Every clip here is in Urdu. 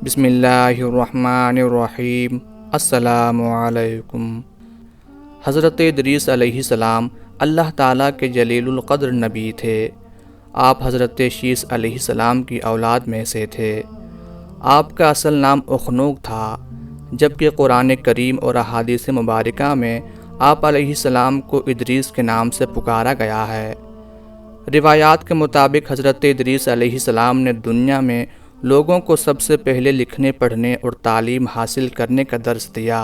بسم اللہ الرحمن الرحیم۔ السلام علیکم۔ حضرت ادریس علیہ السلام اللہ تعالیٰ کے جلیل القدر نبی تھے۔ آپ حضرت شیث علیہ السلام کی اولاد میں سے تھے۔ آپ کا اصل نام اخنوک تھا، جبکہ قرآن کریم اور احادیث مبارکہ میں آپ علیہ السلام کو ادریس کے نام سے پکارا گیا ہے۔ روایات کے مطابق حضرت ادریس علیہ السلام نے دنیا میں لوگوں کو سب سے پہلے لکھنے پڑھنے اور تعلیم حاصل کرنے کا درس دیا،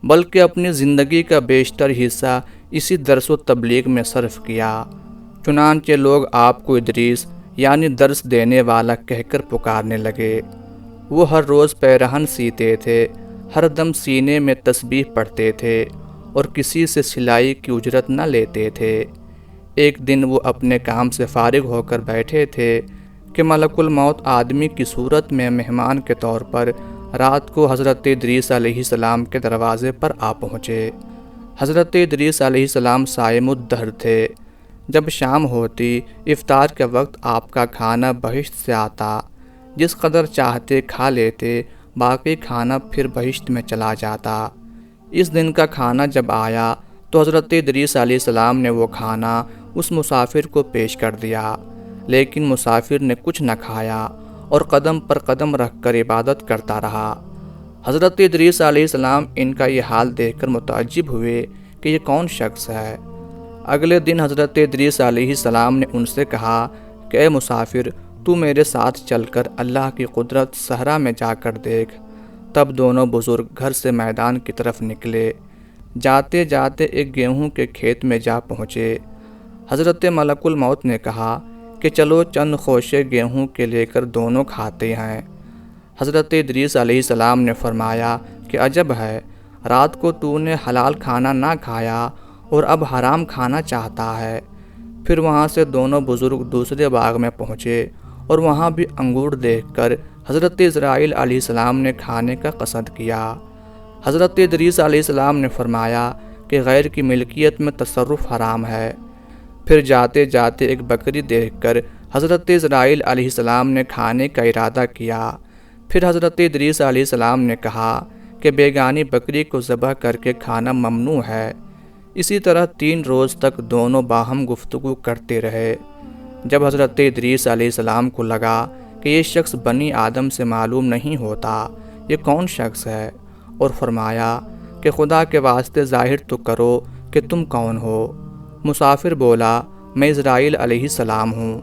بلکہ اپنی زندگی کا بیشتر حصہ اسی درس و تبلیغ میں صرف کیا۔ چنانچہ لوگ آپ کو ادریس یعنی درس دینے والا کہہ کر پکارنے لگے۔ وہ ہر روز پیرہن سیتے تھے، ہر دم سینے میں تسبیح پڑھتے تھے اور کسی سے سلائی کی اجرت نہ لیتے تھے۔ ایک دن وہ اپنے کام سے فارغ ہو کر بیٹھے تھے کہ ملک الموت آدمی کی صورت میں مہمان کے طور پر رات کو حضرت ادریس علیہ السلام کے دروازے پر آ پہنچے۔ حضرت ادریس علیہ السلام صائم الدہر تھے۔ جب شام ہوتی، افطار کے وقت آپ کا کھانا بہشت سے آتا، جس قدر چاہتے کھا لیتے، باقی کھانا پھر بہشت میں چلا جاتا۔ اس دن کا کھانا جب آیا تو حضرت ادریس علیہ السلام نے وہ کھانا اس مسافر کو پیش کر دیا، لیکن مسافر نے کچھ نہ کھایا اور قدم پر قدم رکھ کر عبادت کرتا رہا۔ حضرت ادریس علیہ السلام ان کا یہ حال دیکھ کر متعجب ہوئے کہ یہ کون شخص ہے۔ اگلے دن حضرت ادریس علیہ السلام نے ان سے کہا کہ اے مسافر، تو میرے ساتھ چل کر اللہ کی قدرت صحرا میں جا کر دیکھ۔ تب دونوں بزرگ گھر سے میدان کی طرف نکلے۔ جاتے جاتے ایک گیہوں کے کھیت میں جا پہنچے۔ حضرت ملک الموت نے کہا کہ چلو چند خوشے گیہوں کے لے کر دونوں کھاتے ہیں۔ حضرت ادریس علیہ السلام نے فرمایا کہ عجب ہے، رات کو تو نے حلال کھانا نہ کھایا اور اب حرام کھانا چاہتا ہے۔ پھر وہاں سے دونوں بزرگ دوسرے باغ میں پہنچے اور وہاں بھی انگور دیکھ کر حضرت اسرائیل علیہ السلام نے کھانے کا قصد کیا۔ حضرت ادریس علیہ السلام نے فرمایا کہ غیر کی ملکیت میں تصرف حرام ہے۔ پھر جاتے جاتے ایک بکری دیکھ کر حضرت اسرائیل علیہ السلام نے کھانے کا ارادہ کیا۔ پھر حضرت ادریس علیہ السلام نے کہا کہ بیگانی بکری کو ذبح کر کے کھانا ممنوع ہے۔ اسی طرح 3 روز تک دونوں باہم گفتگو کرتے رہے۔ جب حضرت ادریس علیہ السلام کو لگا کہ یہ شخص بنی آدم سے معلوم نہیں ہوتا، یہ کون شخص ہے، اور فرمایا کہ خدا کے واسطے ظاہر تو کرو کہ تم کون ہو۔ مسافر بولا، میں اسرائیل علیہ السلام ہوں۔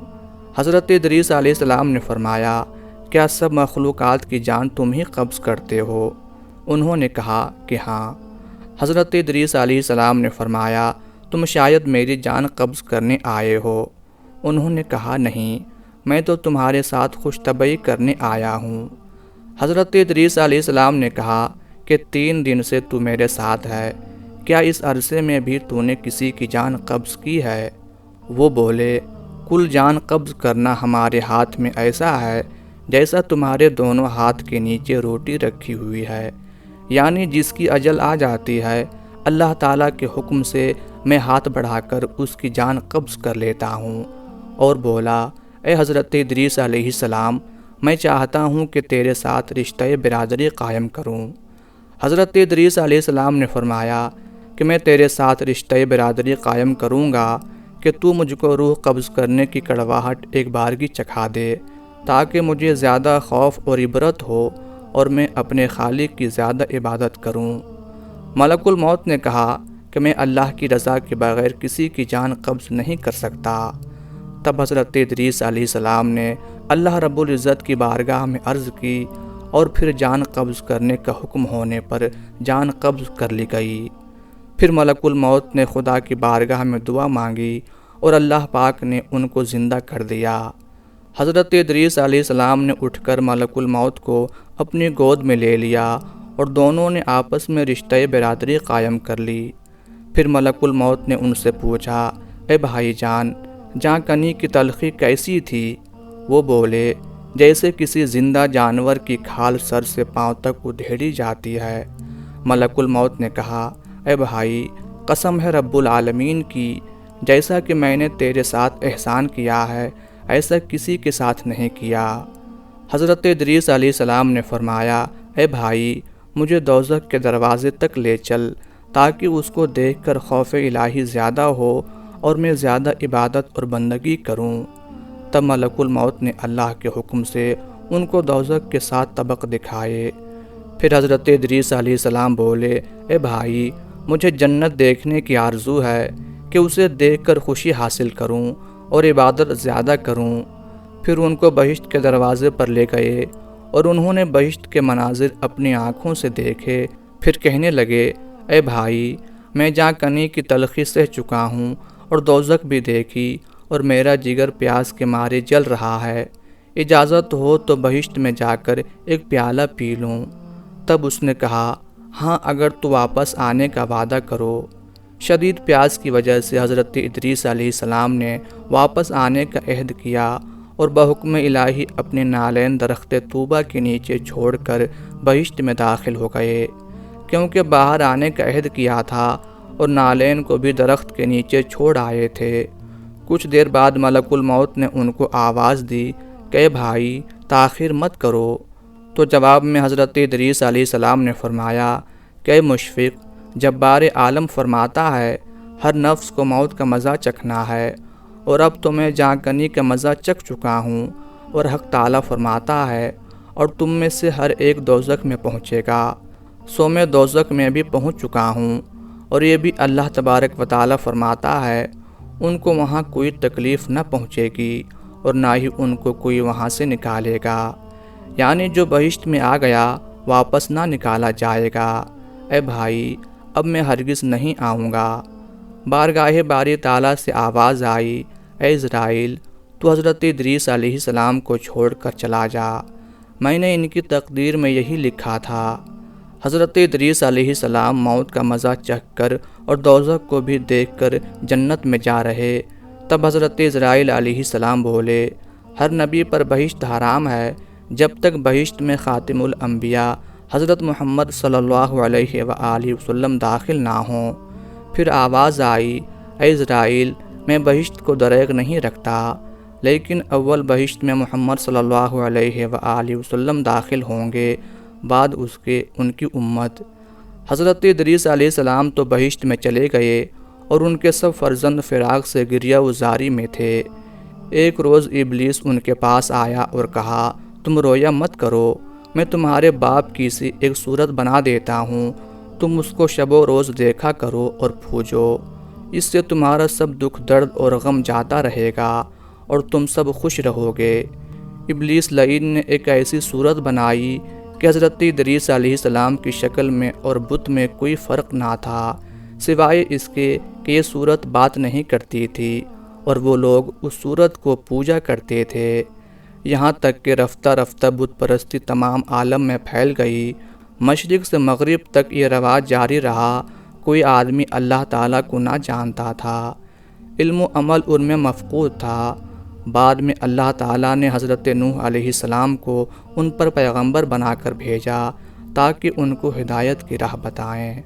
حضرت ادریس علیہ السلام نے فرمایا، کیا سب مخلوقات کی جان تم ہی قبض کرتے ہو؟ انہوں نے کہا کہ ہاں۔ حضرت ادریس علیہ السلام نے فرمایا، تم شاید میری جان قبض کرنے آئے ہو۔ انہوں نے کہا نہیں، میں تو تمہارے ساتھ خوش طبعی کرنے آیا ہوں۔ حضرت ادریس علیہ السلام نے کہا کہ 3 دن سے تو میرے ساتھ ہے، کیا اس عرصے میں بھی تو نے کسی کی جان قبض کی ہے؟ وہ بولے، کل جان قبض کرنا ہمارے ہاتھ میں ایسا ہے جیسا تمہارے دونوں ہاتھ کے نیچے روٹی رکھی ہوئی ہے، یعنی جس کی اجل آ جاتی ہے، اللہ تعالیٰ کے حکم سے میں ہاتھ بڑھا کر اس کی جان قبض کر لیتا ہوں۔ اور بولا، اے حضرت ادریس علیہ السلام، میں چاہتا ہوں کہ تیرے ساتھ رشتہ برادری قائم کروں۔ حضرت ادریس علیہ السلام نے فرمایا کہ میں تیرے ساتھ رشتہ برادری قائم کروں گا کہ تو مجھ کو روح قبض کرنے کی کڑواہٹ ایک بارگی چکھا دے، تاکہ مجھے زیادہ خوف اور عبرت ہو اور میں اپنے خالق کی زیادہ عبادت کروں۔ ملک الموت نے کہا کہ میں اللہ کی رضا کے بغیر کسی کی جان قبض نہیں کر سکتا۔ تب حضرت ادریس علیہ السلام نے اللہ رب العزت کی بارگاہ میں عرض کی اور پھر جان قبض کرنے کا حکم ہونے پر جان قبض کر لی گئی۔ پھر ملک الموت نے خدا کی بارگاہ میں دعا مانگی اور اللہ پاک نے ان کو زندہ کر دیا۔ حضرت ادریس علیہ السلام نے اٹھ کر ملک الموت کو اپنی گود میں لے لیا اور دونوں نے آپس میں رشتہ برادری قائم کر لی۔ پھر ملک الموت نے ان سے پوچھا، اے بھائی جان، جاں کنی کی تلخی کیسی تھی؟ وہ بولے، جیسے کسی زندہ جانور کی کھال سر سے پاؤں تک ادھیڑی جاتی ہے۔ ملک الموت نے کہا، اے بھائی، قسم ہے رب العالمین کی، جیسا کہ میں نے تیرے ساتھ احسان کیا ہے ایسا کسی کے ساتھ نہیں کیا۔ حضرت ادریس علیہ السلام نے فرمایا، اے بھائی، مجھے دوزخ کے دروازے تک لے چل تاکہ اس کو دیکھ کر خوف الہی زیادہ ہو اور میں زیادہ عبادت اور بندگی کروں۔ تب ملک الموت نے اللہ کے حکم سے ان کو دوزخ کے 7 طبق دکھائے۔ پھر حضرت ادریس علیہ السلام بولے، اے بھائی، مجھے جنت دیکھنے کی آرزو ہے کہ اسے دیکھ کر خوشی حاصل کروں اور عبادت زیادہ کروں۔ پھر ان کو بہشت کے دروازے پر لے گئے اور انہوں نے بہشت کے مناظر اپنی آنکھوں سے دیکھے۔ پھر کہنے لگے، اے بھائی، میں جاں کنی کی تلخی سہ چکا ہوں اور دوزخ بھی دیکھی اور میرا جگر پیاس کے مارے جل رہا ہے، اجازت ہو تو بہشت میں جا کر ایک پیالہ پی لوں۔ تب اس نے کہا، ہاں، اگر تو واپس آنے کا وعدہ کرو۔ شدید پیاس کی وجہ سے حضرت ادریس علیہ السلام نے واپس آنے کا عہد کیا اور بحکم الہی اپنے نالین درخت طوبہ کے نیچے چھوڑ کر بہشت میں داخل ہو گئے، کیونکہ باہر آنے کا عہد کیا تھا اور نالین کو بھی درخت کے نیچے چھوڑ آئے تھے۔ کچھ دیر بعد ملک الموت نے ان کو آواز دی کہ اے بھائی، تاخیر مت کرو۔ تو جواب میں حضرت ادریس علیہ السلام نے فرمایا کہ اے مشفق، جبار عالم فرماتا ہے، ہر نفس کو موت کا مزہ چکھنا ہے، اور اب تو میں جاں کنی کا مزہ چکھ چکا ہوں، اور حق تعالیٰ فرماتا ہے، اور تم میں سے ہر ایک دوزخ میں پہنچے گا، سو میں دوزخ میں بھی پہنچ چکا ہوں، اور یہ بھی اللہ تبارک و تعالیٰ فرماتا ہے، ان کو وہاں کوئی تکلیف نہ پہنچے گی اور نہ ہی ان کو کوئی وہاں سے نکالے گا، یعنی جو بہشت میں آ گیا واپس نہ نکالا جائے گا۔ اے بھائی، اب میں ہرگز نہیں آؤں گا۔ بارگاہ باری تعالیٰ سے آواز آئی، اے اسرائیل، تو حضرت ادریس علیہ السلام کو چھوڑ کر چلا جا، میں نے ان کی تقدیر میں یہی لکھا تھا۔ حضرت ادریس علیہ السلام موت کا مزہ چکھ کر اور دوزخ کو بھی دیکھ کر جنت میں جا رہے۔ تب حضرت اسرائیل علیہ السلام بولے، ہر نبی پر بہشت حرام ہے جب تک بہشت میں خاتم الانبیاء حضرت محمد صلی اللہ علیہ وآلہ وسلم داخل نہ ہوں۔ پھر آواز آئی، اے اسرائیل، میں بہشت کو دریغ نہیں رکھتا، لیکن اول بہشت میں محمد صلی اللہ علیہ وآلہ وسلم داخل ہوں گے، بعد اس کے ان کی امت۔ حضرت ادریس علیہ السلام تو بہشت میں چلے گئے اور ان کے سب فرزند فراق سے گریہ و زاری میں تھے۔ ایک روز ابلیس ان کے پاس آیا اور کہا، تم رویا مت کرو، میں تمہارے باپ کی سی ایک صورت بنا دیتا ہوں، تم اس کو شب و روز دیکھا کرو اور پوجو، اس سے تمہارا سب دکھ درد اور غم جاتا رہے گا اور تم سب خوش رہو گے۔ ابلیس لعین نے ایک ایسی صورت بنائی کہ حضرت ادریس علیہ السلام کی شکل میں اور بت میں کوئی فرق نہ تھا، سوائے اس کے کہ یہ صورت بات نہیں کرتی تھی اور وہ لوگ اس صورت کو پوجا کرتے تھے، یہاں تک کہ رفتہ رفتہ بت پرستی تمام عالم میں پھیل گئی۔ مشرق سے مغرب تک یہ رواج جاری رہا، کوئی آدمی اللہ تعالیٰ کو نہ جانتا تھا، علم و عمل ان میں مفقود تھا۔ بعد میں اللہ تعالیٰ نے حضرت نوح علیہ السلام کو ان پر پیغمبر بنا کر بھیجا تاکہ ان کو ہدایت کی راہ بتائیں۔